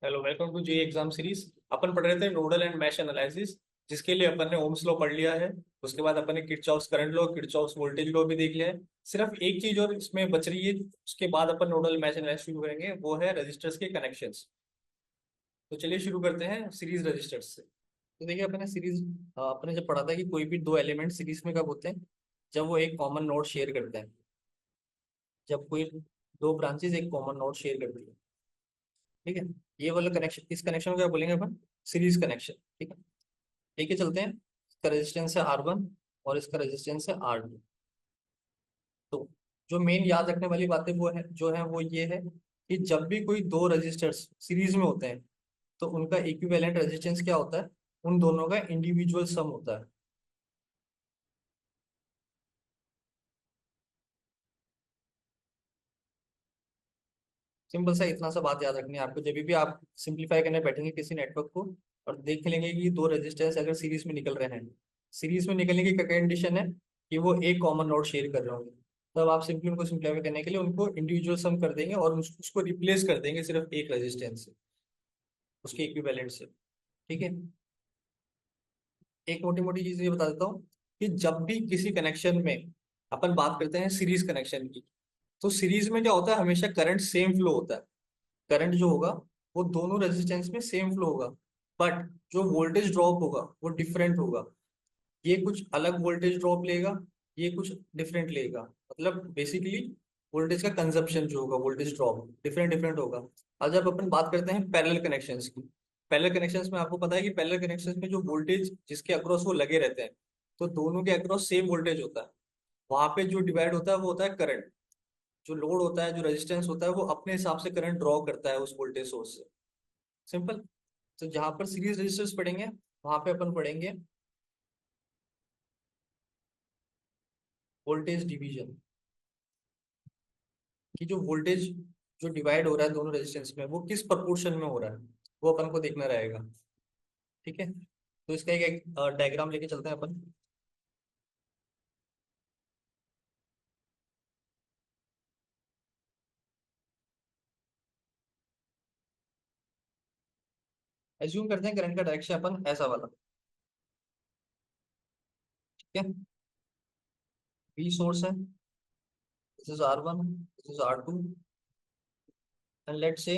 Hello, welcome to JEE exam series. अपन पढ़ रहे थे नोडल एंड मैश एनालिसिस, जिसके लिए अपन ने ओम्स लॉ पढ़ लिया है। उसके बाद अपन ने Kirchhoff's current law, Kirchhoff's voltage law भी देख लिया है। सिर्फ एक चीज और इसमें बच रही है, उसके बाद अपन नोडल मैश एनालिसिस शुरू करेंगे, वो है रजिस्टर्स के कनेक्शंस। तो चलिए शुरू करते हैं सीरीज रजिस्टर्स से। तो देखिए, अपने सीरीज अपने जब पढ़ा था कि कोई भी दो एलिमेंट सीरीज में कब होते हैं, जब वो एक कॉमन नोड शेयर करते हैं। जब कोई दो ब्रांचेज एक कॉमन नोड शेयर करती है, ठीक है। ये वाला कनेक्शन, इस कनेक्शन को क्या बोलेंगे अपन? सीरीज कनेक्शन, ठीक है। ठीक है, चलते हैं। इसका रेजिस्टेंस है R1 और इसका रेजिस्टेंस है R2। तो जो मेन याद रखने वाली बातें वो है जो है वो ये है कि जब भी कोई दो रेजिस्टर्स सीरीज में होते हैं, तो उनका इक्विवेलेंट रेजिस्टेंस क्या होता है? उन दोनों का इंडिविजुअल सम होता है। सिंपल सा इतना सा बात याद रखनी है आपको, जब भी आप सिंप्लीफाई करने बैठेंगे किसी नेटवर्क को और देख लेंगे कि दो रेजिस्टेंस अगर सीरीज में निकल रहे हैं, सीरीज में निकलने की क्या कंडीशन है? कि वो एक कॉमन नोड शेयर कर रहे होंगे। तब आप सिंपली उनको सिंप्लीफाई करने के लिए उनको इंडिविजुअल सम कर देंगे और उसको रिप्लेस कर देंगे सिर्फ एक रेजिस्टेंस से, उसके इक्विवेलेंट से। ठीक है। एक मोटी मोटी चीज ये बता देता हूँ कि जब भी किसी कनेक्शन में अपन बात करते हैं सीरीज कनेक्शन की, तो सीरीज में क्या होता है? हमेशा करंट सेम फ्लो होता है। करंट जो होगा वो दोनों रेजिस्टेंस में सेम फ्लो होगा, बट जो वोल्टेज ड्रॉप होगा वो डिफरेंट होगा। ये कुछ अलग वोल्टेज ड्रॉप लेगा, ये कुछ डिफरेंट लेगा। मतलब बेसिकली वोल्टेज का कंजप्शन जो होगा, वोल्टेज ड्रॉप डिफरेंट डिफरेंट होगा। और जब अपन बात करते हैं पैरेलल कनेक्शंस की, पैरेलल कनेक्शंस में आपको पता है कि पैरेलल कनेक्शंस में जो वोल्टेज जिसके अक्रॉस वो लगे रहते हैं, तो दोनों के अक्रॉस सेम वोल्टेज होता है। वहां पे जो डिवाइड होता है वो होता है करंट। जो लोड होता है, जो रेजिस्टेंस होता है, वो अपने हिसाब से करंट ड्रॉ करता है उस वोल्टेज सोर्स से। सिंपल। तो जहां पर सीरीज रेजिस्टर्स पढ़ेंगे, वहां पे अपन पढ़ेंगे वोल्टेज डिवीजन, कि जो वोल्टेज जो डिवाइड हो रहा है दोनों रेजिस्टेंस में, वो किस प्रपोर्शन में हो रहा है, वो अपन को देखना रहेगा। ठीक है। तो इसका एक डायग्राम लेके चलते हैं अपन। एज्यूम करते हैं करंट का डायरेक्शन अपन ऐसा वाला। ठीक है। V सोर्स है, this is R1, this is R2, and let से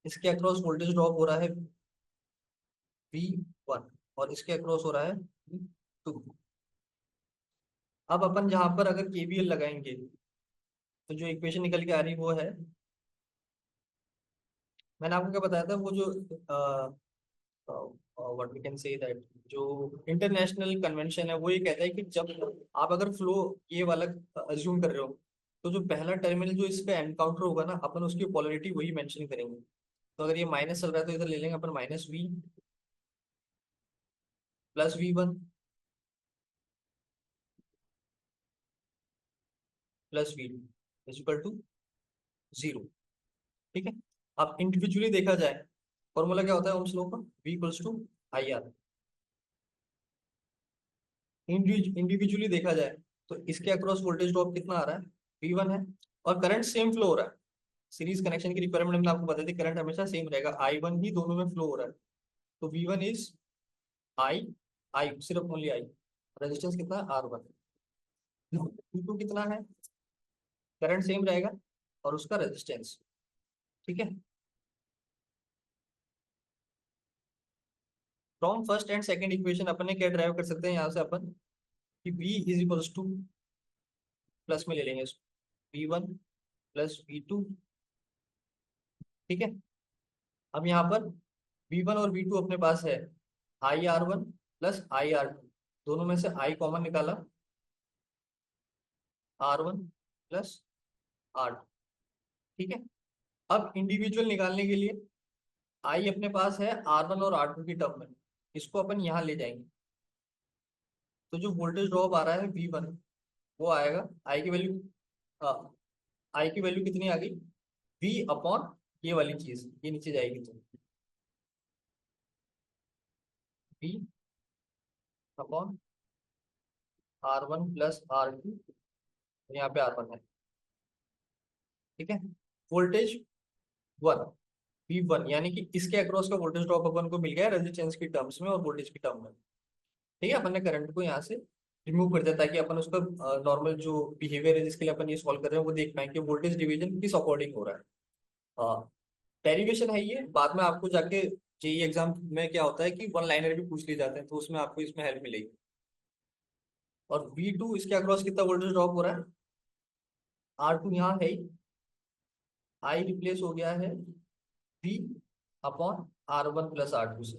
इसके अक्रॉस वोल्टेज ड्रॉप हो रहा है V1 और इसके अक्रॉस हो रहा है V2। अब अपन जहां पर अगर KVL लगाएंगे, तो जो इक्वेशन निकल के आ रही वो है, मैंने आपको क्या बताया था, वो जो what we can say that, जो इंटरनेशनल कन्वेंशन है वो ये कहता है कि जब आप अगर फ्लो ये वाला अज्यूम कर रहे हो, तो जो पहला टर्मिनल जो इसका एनकाउंटर होगा ना, अपन उसकी पोलरिटी वही मेंशन करेंगे। तो अगर ये माइनस चल रहा है तो इधर ले लेंगे अपन -V plus V1 plus V2 is equal to 0। ठीक है। अब इंडिविजुअली देखा जाए, फॉर्मूला क्या होता है ओम्स लॉ का? V equals to IR। Individually देखा जाए तो इसके अक्रॉस वोल्टेज ड्रॉप कितना आ रहा है? V1 है। और करंट सेम फ्लो हो रहा है। सीरीज कनेक्शन की रिक्वायरमेंट हमने आपको बता दी, करंट हमेशा सेम रहेगा, I1 ही दोनों में फ्लो हो रहा है। तो V1 इज आई, आई सिर्फ ओनली आई। रेजिस्टेंस कितना है? R1। V2 कितना है? करंट सेम रहेगा और उसका रेजिस्टेंस। ठीक है। From first and second equation अपन ने क्या ड्राइव कर सकते हैं यहाँ से अपन, कि V is equals to, plus में ले लेंगे इसको, V1 प्लस V2। ठीक है। अब यहाँ पर V1 और V2 अपने पास है, IR1 प्लस IR2। दोनों में से I कॉमन निकाला, R1 प्लस R2। ठीक है। अब इंडिविजुअल निकालने के लिए I अपने पास है R1 और R2 की टर्म में, इसको अपन यहाँ ले जाएंगे। तो जो वोल्टेज ड्रॉप आ रहा है V1, वो आएगा I की वैल्यू, I की वैल्यू कितनी आ गई? V अपॉन ये वाली चीज, ये नीचे जाएगी तो V upon R1 plus R2, यहाँ पे R1 है। ठीक है। वोल्टेज 1, V1 यानी कि इसके अक्रॉस का वोल्टेज ड्रॉप अपन को मिल गया रेजिस्टेंस की टर्म्स में और वोल्टेज की टर्म में। ठीक है, अपन ने करंट को यहाँ से रिमूव कर दिया ताकि अपन उसका नॉर्मल जो बिहेवियर है जिसके लिए अपन ये सॉल्व कर रहे हैं वो देख पाए कि वोल्टेज डिवीजन किस अकॉर्डिंग हो रहा है। डेरिवेशन है ये, बाद में आपको जाके जेई एग्जाम में क्या होता है कि वन लाइनर भी पूछ लिए जाते हैं, तो उसमें आपको इसमें हेल्प मिलेगी। और V2 इसके अक्रॉस कितना वोल्टेज ड्रॉप हो रहा है, R2 यहाँ है ही, I रिप्लेस हो गया है V upon R1 plus R2 से।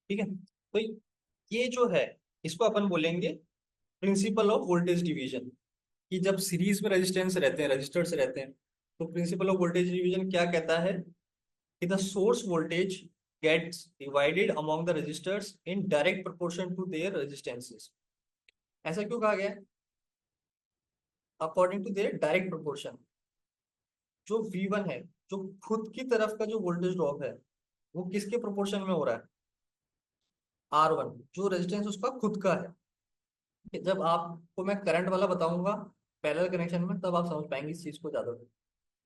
ठीक है, तो ये जो है इसको अपन बोलेंगे प्रिंसिपल ऑफ वोल्टेज डिवीजन। कि जब सीरीज में रेजिस्टेंस रहते हैं, रजिस्टर्स रहते हैं, तो प्रिंसिपल ऑफ वोल्टेज डिवीजन क्या कहता है कि the source voltage gets divided among the resistors in direct proportion to their resistances. ऐसा क्यों कहा गया है, according to their direct proportion. जो V1 है, जो खुद की तरफ का जो वोल्टेज ड्रॉप है वो किसके प्रोपोर्शन में हो रहा है, R1, जो रेजिस्टेंस उसका खुद का है। जब आपको मैं करंट वाला बताऊंगा पैरेलल कनेक्शन में तब आप समझ पाएंगे इस चीज को ज्यादा,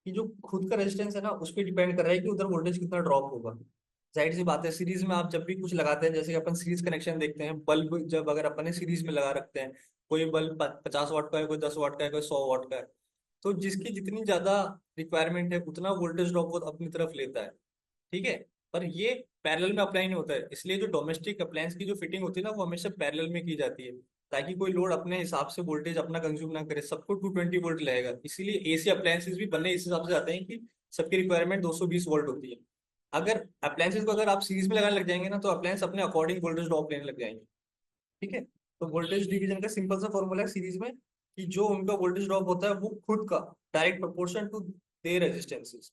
कि जो खुद का रेजिस्टेंस है ना उस पर डिपेंड कर रहा है कि उधर वोल्टेज कितना ड्रॉप होगा। जाहिर सी बात है, सीरीज में आप जब भी कुछ लगाते हैं, जैसे कि अपन सीरीज कनेक्शन देखते हैं, बल्ब जब अगर अपन ने सीरीज में लगा रखते हैं, कोई बल्ब 50 वाट का है, कोई 10 वाट का है, कोई 100 वाट का है, तो जिसकी जितनी ज्यादा रिक्वायरमेंट है उतना वोल्टेज ड्रॉप वो अपनी तरफ लेता है। ठीक है, पर ये पैरेलल में अप्लाई नहीं होता है, इसलिए जो डोमेस्टिक अप्लायंस की जो फिटिंग होती है ना वो हमेशा पैरेलल में की जाती है, ताकि कोई लोड अपने हिसाब से वोल्टेज अपना कंज्यूम ना करे, सबको 220 वोल्ट लगेगा। इसीलिए एसी अप्लायंसेस भी बनने इस हिसाब से आते हैं कि सबकी रिक्वायरमेंट 220 वोल्ट होती है। अगर अप्लायंसेस को अगर आप सीरीज में लगाने लग जाएंगे ना तो अप्लायंस अपने अकॉर्डिंग वोल्टेज ड्रॉप लेने लग जाएंगे। ठीक है, तो वोल्टेज डिवीजन का सिंपल सा फॉर्मूला है सीरीज में कि जो उनका वोल्टेज ड्रॉप होता है वो खुद का direct proportion to their resistances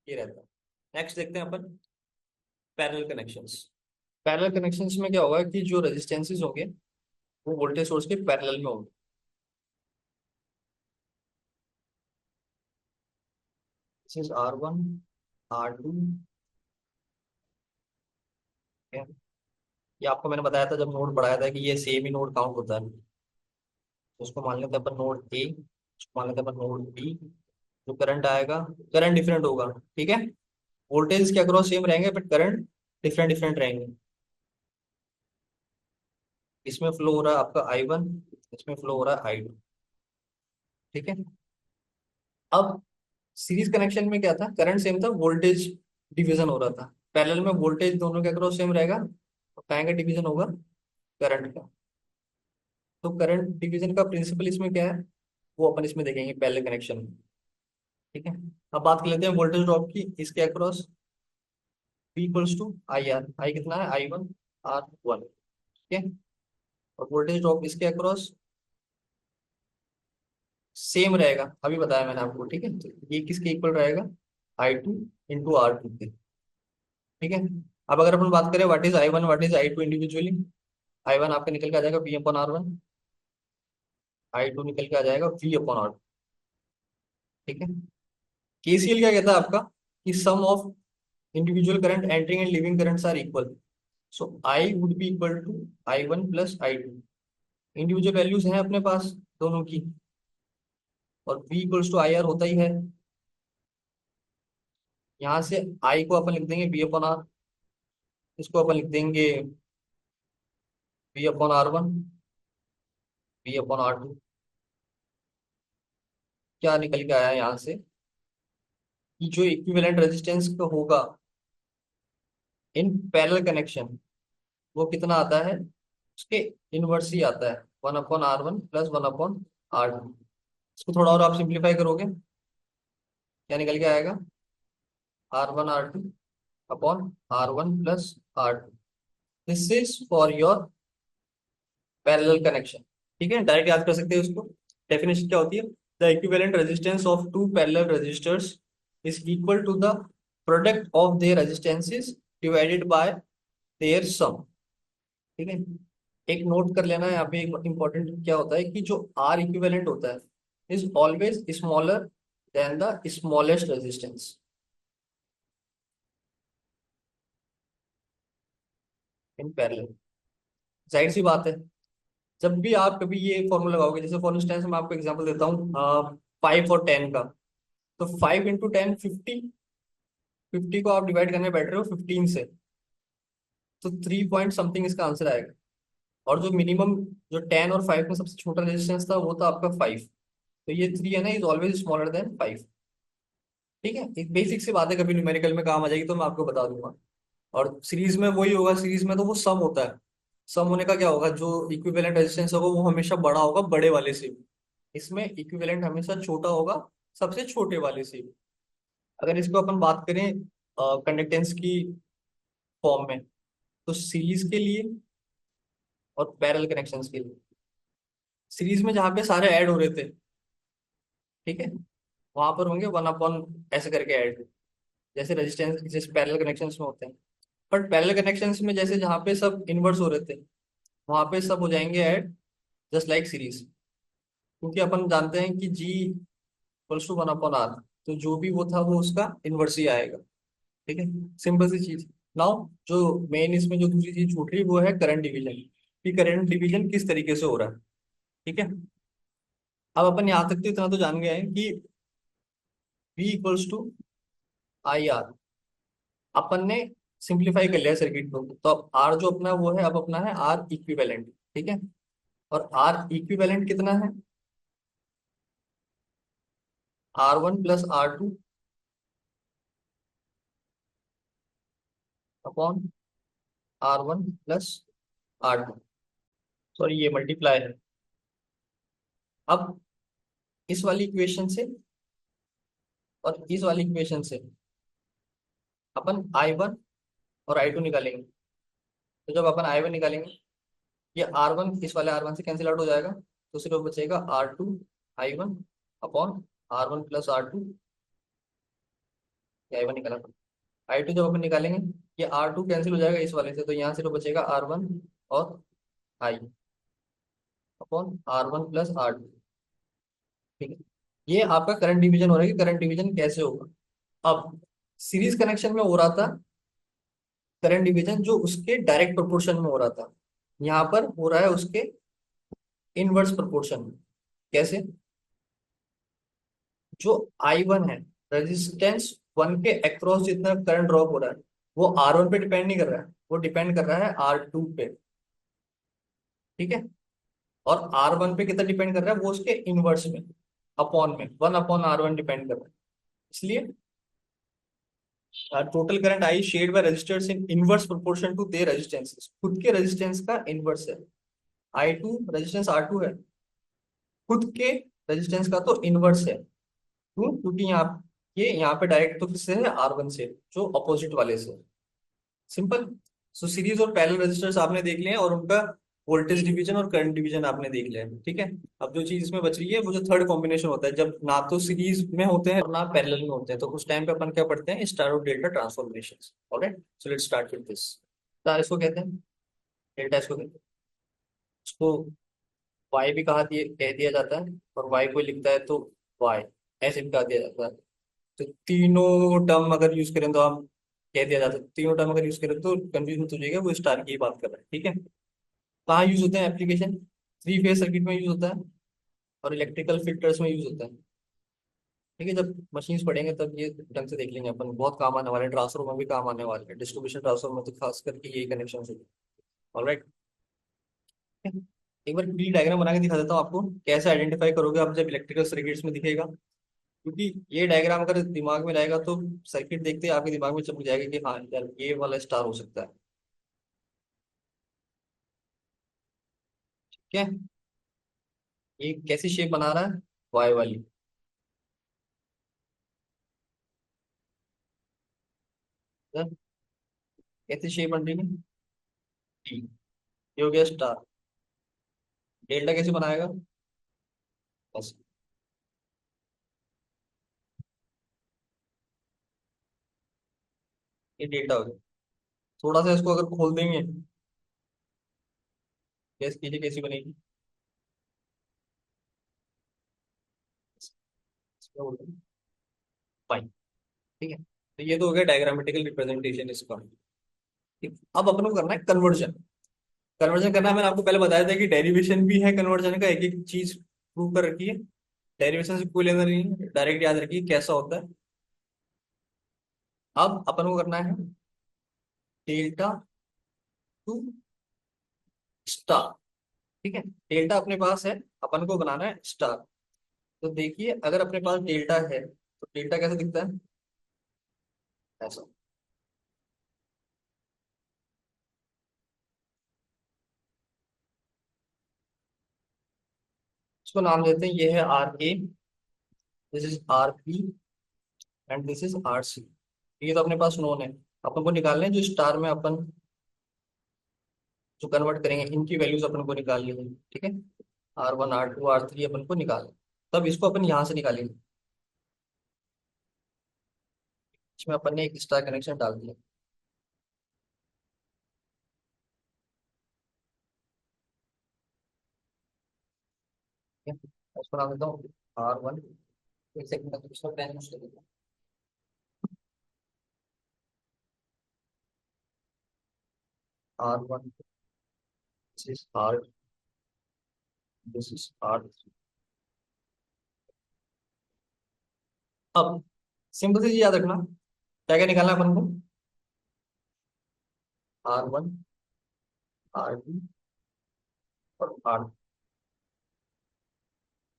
ये रहता है। नेक्स्ट देखते हैं अपन पैरेलल कनेक्शंस। पैरेलल कनेक्शंस में क्या होगा कि जो रेजिस्टेंसेस होंगे वो वोल्टेज सोर्स के पैरेलल में होंगे। दिस इज R1, R2 है। ये आपको मैंने बताया था जब नोड पढ़ाया था कि ये सेम ही नोड काउंट होता है, तो उसको मान लेते हैं अपन नोड ए, उसको मान लेते हैं अपन नोड बी। जो करंट आएगा, करंट डिफरेंट होगा। ठीक है, वोल्टेज के अक्रॉस सेम रहेंगे बट करंट डिफरेंट डिफरेंट रहेंगे। इसमें फ्लो हो रहा है आपका I1, इसमें फ्लो हो रहा है I2। ठीक है, अब सीरीज कनेक्शन में क्या था, करंट सेम था, वोल्टेज डिवीजन हो रहा था। पैरेलल में वोल्टेज दोनों के अक्रॉस सेम रहेगा, तो कहाँ का डिवीजन होगा, करंट का। तो करंट डिवीजन का प्रिंसिपल इसमें क्या है वो अपन इसमें देखेंगे पैरेलल कनेक्शन में। ठीक है, अब बात कर लेते हैं वोल्टेज ड्रॉप की इसके across. V equals to I R, I कितना है I1 R1। ठीक है, और वोल्टेज ड्रॉप इसके अक्रॉस सेम रहेगा, अभी बताया मैंने आपको। ठीक है, तो ये किसके इक्वल रहेगा, I2 इंटू R2 के। ठीक है, अब अगर अपन बात करें what is I1 what is I2 individually, I1 आपका निकल के आ जाएगा V/R1, I2 निकल के आ जाएगा V/R2। ठीक है, KCL क्या कहता है आपका कि sum of individual current entering and leaving currents are equal. So I would be equal to I1 plus I2। Individual values हैं अपने पास दोनों की, और V इक्वल्स टू IR होता ही है। यहाँ से I को अपन लिख देंगे V/R, इसको अपन लिख देंगे V/R1, V/R2। क्या निकल के आया यहाँ से कि जो इक्विवेलेंट रेजिस्टेंस का होगा इन पैरेलल कनेक्शन वो कितना आता है, उसके इनवर्स ही आता है, 1/R1 प्लस 1/R2। इसको थोड़ा और आप सिंप्लीफाई करोगे, क्या निकल के आएगा, R1 R2 upon R1 plus R2। This is for your parallel connection. ठीक है, डायरेक्ट याद कर सकते हैं उसको। डेफिनेशन क्या होती है, the equivalent resistance of two parallel resistors is equal to the product of their resistances divided by their sum. ठीक है, एक नोट कर लेना है यहाँ पे, एक इंपॉर्टेंट क्या होता है कि जो आर इक्विवेलेंट होता है is always smaller than the smallest resistance in parallel. जाहिर सी बात है, जब भी आप कभी ये फॉर्मूला लगाओगे, जैसे फॉर इंस्टेंस मैं आपको एग्जांपल देता हूँ 5 और 10 का। तो 5 × 10 50, 50 को आप डिवाइड करने बैठ रहे हो 15 से, तो 3 पॉइंट समथिंग इसका आंसर आएगा। और जो मिनिमम, जो 10 और 5 में सबसे छोटा रेजिस्टेंस था वो था आपका 5। तो ये 3 है ना, इज ऑलवेज स्मॉलर देन 5। ठीक है, एक बेसिक सी बात है, कभी न्यूमेरिकल में काम आ जाएगी तो मैं आपको बता दूंगा। और सीरीज में वही होगा, सीरीज में तो वो सम होता है। सम होने का क्या होगा, जो इक्विवेलेंट रेजिस्टेंस होगा वो हमेशा बड़ा होगा बड़े वाले से। इसमें इक्विवेलेंट हमेशा छोटा होगा सबसे छोटे वाले से। अगर इसको अपन बात करें कंडक्टेंस की फॉर्म में, तो सीरीज के लिए और पैरेलल कनेक्शंस के लिए, सीरीज में जहाँ पे सारे ऐड हो रहे थे, ठीक है, वहां पर होंगे 1 अपॉन ऐसे करके ऐड, जैसे रेजिस्टेंस जैसे पैरेलल कनेक्शंस में होते हैं। बट पैरेलल कनेक्शंस में जैसे जहाँ पे सब इनवर्स हो रहे थे, वहां पे सब हो जाएंगे ऐड, जस्ट लाइक सीरीज। क्योंकि अपन जानते हैं कि G equals to 1 upon are, तो जो भी वो था वो उसका इनवर्स ही आएगा। ठीक है, सिंपल सी चीज। नाउ जो मेन इसमें जो दूसरी चीज छूट रही वो है करंट डिवीजन, कि करंट डिवीजन किस तरीके से हो रहा है। ठीक है, अब अपन यहाँ तक तो इतना तो जान गए हैं कि V equals to I R. अपन ने सिंप्लीफाई कर लिया सर्किट को, तो अब आर जो अपना वो है, अब अपना है आर इक्विवेलेंट। ठीक है, और आर इक्विवेलेंट कितना है, R1 + R2 upon R1 + R2। Sorry, ये मल्टीप्लाई है। अब इस वाली इक्वेशन से और इस वाली इक्वेशन से अपन I1 और I2 निकालेंगे। तो जब अपन I1 निकालेंगे, ये R1 इस वाले R1 से कैंसिल आउट हो जाएगा, तो सिर्फ बचेगा R2 I1 upon R1 + R2। I1 निकाला, I2 जब अपन निकालेंगे, ये R2 कैंसिल हो जाएगा इस वाले से, तो यहाँ सिर्फ बचेगा R1 और I अपॉन R1 + R2। ठीक है, ये आपका करंट डिवीजन हो रहा है कि करंट डिवीजन कैसे होगा। अब सीरीज कनेक्शन में हो रहा था करंट डिवीजन जो उसके डायरेक्ट प्रोपोर्शन में हो रहा था, यहाँ पर हो रहा है उसके इनवर्स प्रोपोर्शन में। कैसे, जो I1 है, रेजिस्टेंस 1 के अक्रॉस जितना करंट ड्रॉप हो रहा है, वो R1 पे डिपेंड नहीं कर रहा है, वो डिपेंड कर रहा है R2 पे। ठीक है, और R1 पे कितना डिपेंड कर रहा है, वो उसके इनवर्स में, अपॉन में 1/R1 डिपेंड कर रहा है। इसलिए total current I shared by resistors in inverse proportion to their resistances, खुद के रेजिस्टेंस का इनवर्स है। I2 रेजिस्टेंस R2 है, खुद के रेजिस्टेंस का तो इनवर्स है। क्यों, क्योंकि यहाँ ये यहाँ पे डायरेक्ट तो किससे है, R1 से, जो अपोजिट वाले से। सिंपल। सो सीरीज और पैरेलल रेजिस्टर्स आपने देख लिए हैं, और उनका वोल्टेज डिवीजन और करंट डिवीजन आपने देख लिया है। ठीक है, अब जो चीज इसमें बच रही है वो जो थर्ड कॉम्बिनेशन होता है, जब ना तो सीरीज में होते हैं और ना पैरेलल में होते हैं, तो उस टाइम पे अपन क्या पढ़ते हैं, स्टार और delta transformation. Alright, so let's start with this. Star इसको कहते हैं, डेल्टा इसको कहते हैं। इसको वाई भी कह दिया जाता है, और वाई को लिखता है तो वाई ऐसे भी कहा दिया जाता है। तो तीनों टर्म अगर यूज करें तो हम कह दिया जाता है, तीनों टर्म अगर यूज करें तो कंफ्यूजन हो जाएगा, वो स्टार की ही बात कर रहा है। ठीक है, कहाँ यूज होते हैं एप्लीकेशन, 3 फेज सर्किट में यूज होता है, और इलेक्ट्रिकल फिल्टर्स में यूज होता है। ठीक है, जब मशीन्स पढ़ेंगे तब ये ढंग से देख लेंगे अपन, बहुत काम आने वाले हैं, ट्रांसफार्मर में भी काम आने वाले हैं, डिस्ट्रीब्यूशन ट्रांसफार्मर में तो खास करके यही कनेक्शन है। ऑलराइट, एक बार ट्री डायग्राम बना के दिखा देता हूँ आपको, कैसे आइडेंटिफाई करोगे आप जब इलेक्ट्रिकल सर्किट्स में दिखेगा। क्योंकि ये डायग्राम अगर दिमाग में रहेगा तो सर्किट देखते ही आपके दिमाग में चमक जाएगा कि हाँ यार ये वाला स्टार हो सकता है। ठीक है, ये कैसी शेप बना रहा है, वाई वाली। है? कैसी शेप बन रही है, टी। ये हो गया स्टार। डेल्टा कैसे बनाएगा, बस ये डेल्टा हो गया। थोड़ा सा इसको अगर खोल देंगे, गैस कीजिए कैसी बनेगी। इसमें बोल रहे हैं, फाइन। ठीक है, तो ये तो हो गया डायग्रामेटिकल रिप्रेजेंटेशन इसका। ठीक, अब अपन को करना है कन्वर्जन। कन्वर्जन करना है, मैंने आपको पहले बताया था कि डेरिवेशन भी है कन्वर्जन का, एक एक चीज प्रूव कर रखी है। डेरिवेशन से कोई लेना नहीं है, डायरेक्ट याद रखिए कैसा होता है। अब अपन को करना है डेल्टा टू स्टार। ठीक है, डेल्टा अपने पास है, अपन को बनाना है स्टार। तो देखिए अगर अपने पास डेल्टा है तो डेल्टा कैसे दिखता है, ऐसा। इसको नाम देते हैं, ये है RA, this is RB and this is RC। ये तो अपने पास नोन है, अपन को निकालने हैं जो स्टार में अपन जो कन्वर्ट करेंगे, इनकी वैल्यूज अपन को निकालनी है। ठीक है, R1 R2 R3 अपन को निकालना, तब इसको अपन यहाँ से निकालेंगे। इसमें अपन ने एक स्टार कनेक्शन डाल दिया। ठीक है, उसको नाम देता हूँ R1। एक सेकंड तक इसका पेन यूज कर देता हूँ। R1, this is R, this is R3। अब सिंपल सी चीज याद रखना, क्या क्या निकालना है अपन को, R1 R2 और R।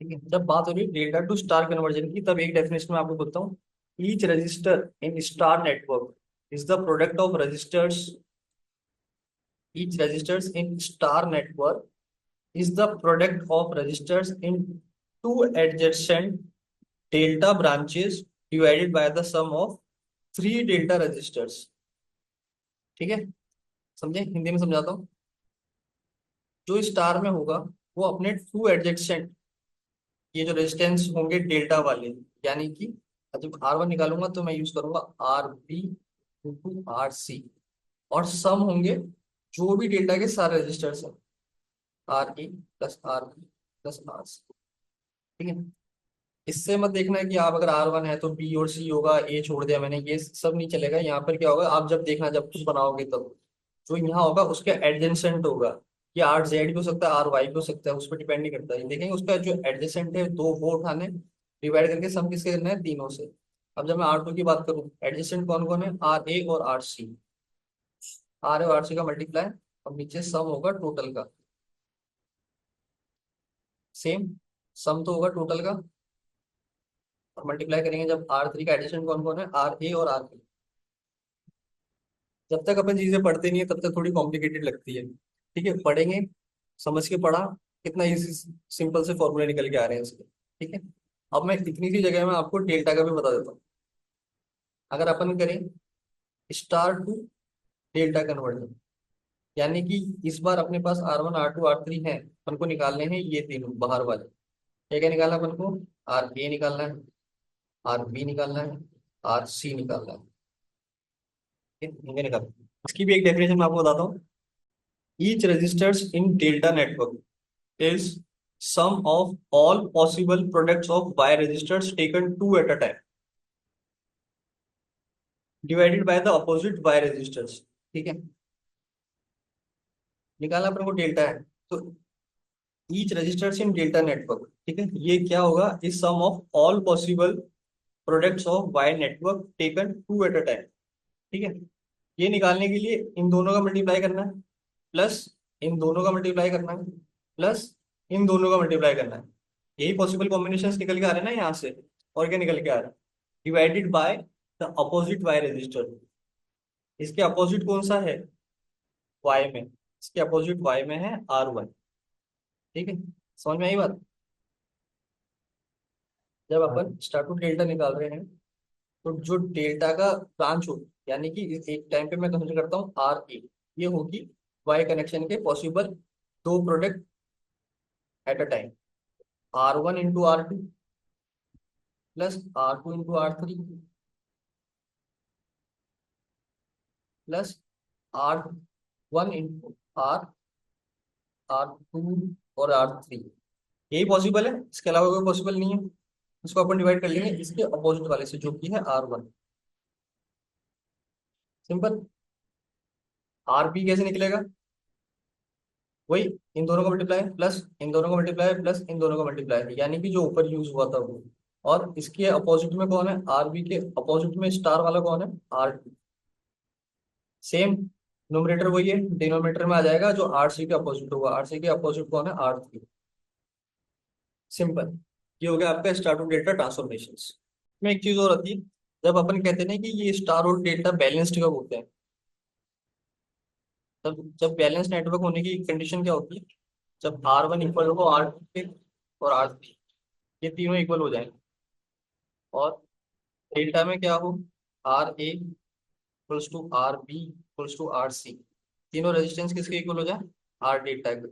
ठीक है, जब बात हो रही है डेल्टा टू स्टार कन्वर्जन की, तब एक डेफिनेशन में आपको बोलता हूँ, each resistor in star network is the product of resistors, each resistors in star network is the product of registers in two adjacent delta branches divided by the sum of three delta registers। ठीक है, समझे, हिंदी में समझाता हूँ। जो star में होगा वो अपने टू एडजेसेंट, ये जो रेजिस्टेंस होंगे डेल्टा वाले, यानी कि जब R1 निकालूंगा तो मैं यूज करूंगा RB इंटू RC, और सम होंगे जो भी डेल्टा के सारे रजिस्टर्स हैं, RE plus RB plus RC। ठीक है, इससे मत देखना है कि आप अगर R1 है तो B और C होगा, A छोड़ दिया मैंने, ये सब नहीं चलेगा। यहाँ पर क्या होगा, आप जब देखना, जब कुछ बनाओगे तब जो यहाँ होगा उसके एडजेसेंट होगा। ये R Z भी हो सकता है, RY भी हो सकता है, उस पर डिपेंड नहीं करता है। देखेंगे उसका जो एडजेसेंट है दो वो उठाने, डिवाइड करके सम किसके करना है, तीनों से। अब जब मैं R2 की बात करूँ, एडजेसेंट कौन कौन है, RA और RC, R और RC का मल्टीप्लाई, और नीचे सम होगा टोटल का। सेम सम तो होगा टोटल का, और मल्टीप्लाई करेंगे जब R3 का एडिशन कौन कौन है, RA और RB। जब तक अपन चीजें पढ़ते नहीं है तब तक थोड़ी कॉम्प्लिकेटेड लगती है। ठीक है, पढ़ेंगे, समझ के पढ़ा, कितना इजी सिंपल से फॉर्मूले निकल के आ रहे हैं इसके। ठीक है, अब मैं इतनी सी जगह में आपको डेल्टा का भी बता देता हूँ। अगर अपन करें स्टार टू डेल्टा कन्वर्जन, यानी कि इस बार अपने पास R1 R2 R3 है, अपन को निकालने हैं ये तीनों बाहर वाले। क्या क्या निकालना है अपन को, RA निकालना है, RB निकालना है, RC निकालना है। ठीक है, इनके निकाल, इसकी भी एक डेफिनेशन मैं आपको बताता हूँ। Each resistors in delta network is sum of all possible products of y registers taken two at a time divided by the opposite y registers। ठीक है, निकालना अपन को डेल्टा है, तो each resistors in delta network, ठीक है, ये क्या होगा, is sum of all possible products of Y network taken two at a time. ठीक है, ये निकालने के लिए इन दोनों का मल्टीप्लाई करना है, प्लस इन दोनों का मल्टीप्लाई करना है, प्लस इन दोनों का मल्टीप्लाई करना है। यही पॉसिबल कॉम्बिनेशंस निकल के आ रहे हैं ना यहाँ से, और क्या निकल के आ रहा है, divided by the opposite Y resistor. इसके अपोजिट कौन सा है, वाई में, इसके अपोजिट वाई में है R1। ठीक है, समझ में आई बात। जब अपन स्टार टू डेल्टा निकाल रहे हैं तो जो डेल्टा का ब्रांच हो, यानी कि एक टाइम पे मैं कंसिडर करता हूँ RA, ये होगी वाई कनेक्शन के पॉसिबल दो product at a time, R1 into R2 plus R2 into R3 plus R1 into R2 और R3। यही पॉसिबल है, इसके अलावा कोई पॉसिबल नहीं है। इसको अपन डिवाइड कर लेंगे इसके अपोजिट वाले से जो कि है R1। सिंपल। RB कैसे निकलेगा, वही इन दोनों का मल्टीप्लाई प्लस इन दोनों का मल्टीप्लाई प्लस इन दोनों का मल्टीप्लाई, यानी कि जो ऊपर यूज हुआ था वो। और इसके अपोजिट में कौन है, आर बी के अपोजिट में स्टार वाला कौन है, आर। सेम न्यूमरेटर वही है, डिनोमिनेटर में आ जाएगा जो आर सी के अपोजिट होगा, आर सी के अपोजिट कौन है, आर थ्री। सिंपल। ये हो गया आपका स्टार टू डेल्टा ट्रांसफॉर्मेशन। में एक चीज और आती है, जब अपन कहते हैं ना कि ये स्टार और डेल्टा बैलेंस्ड कब होते हैं, तब जब बैलेंस नेटवर्क होने की कंडीशन क्या होती है, जब आर वन इक्वल हो आर टू और आर थ्री, ये तीनों इक्वल हो जाएंगे। और डेल्टा में क्या हो, R A equals to R B equals to R C, तीनों रेजिस्टेंस किसके इक्वल हो जाए, आर डेल्टा के।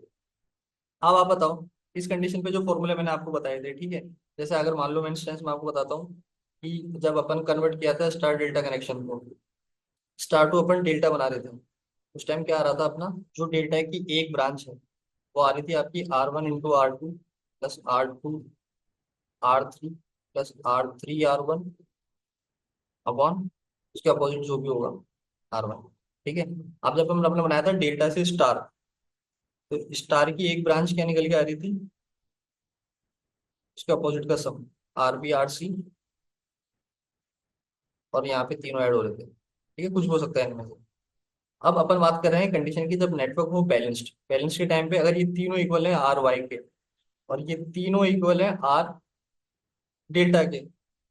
अब आप बताओ, इस कंडीशन पे जो फॉर्मूले मैंने आपको बताए थे, ठीक है। जैसे अगर मान लो मैं इंस्टेंस में आपको बताता हूँ कि जब अपन कन्वर्ट किया था स्टार डेल्टा कनेक्शन को, स्टार टू अपन डेल्टा बना रहे थे, उस टाइम क्या आ रहा था अपना, जो डेल्टा की एक ब्रांच है वो आ रही थी आपकी R one into R two plus R two R three plus R three R one upon उसके अपोजिट जो भी होगा आर वन। ठीक है। अब जब हमने अपने बनाया था डेल्टा से स्टार, तो स्टार की एक ब्रांच क्या निकल के आ रही थी, उसके अपोजिट का सम, आर बी आर सी, और यहाँ पे तीनों ऐड हो रहे थे। ठीक है, कुछ भी हो सकता है इनमें से। अब अपन बात कर रहे हैं कंडीशन की, जब नेटवर्क हो बैलेंस्ड, बैलेंस के टाइम पे अगर ये तीनों इक्वल है आर वाई के, और ये तीनों इक्वल है आर डेल्टा के,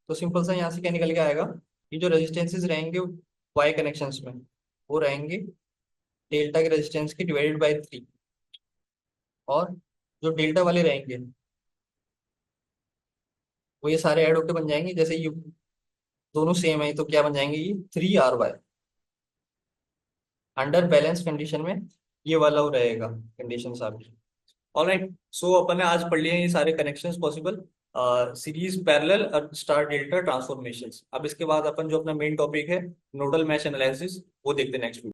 तो सिंपल सा यहाँ से क्या निकल के आएगा, ये जो रेजिस्टेंसेस रहेंगे वाई कनेक्शंस में, वो रहेंगे डेल्टा के रेजिस्टेंस के डिवाइडेड बाई थ्री। और जो डेल्टा वाले रहेंगे वो ये सारे ऐड होकर बन जाएंगे, जैसे ये दोनों सेम है तो क्या बन जाएंगे, ये three R Y. Under balance condition में ये वाला वो रहेगा कंडीशन आपकी। ऑलराइट, सो अपन ने आज पढ़ लिए हैं ये सारे कनेक्शंस पॉसिबल, सीरीज पैरेलल और स्टार डेल्टा ट्रांसफॉर्मेशंस। अब इसके बाद अपन जो अपना मेन टॉपिक है, नोडल मैश एनालिसिस, वो देखते हैं नेक्स्ट वीडियो।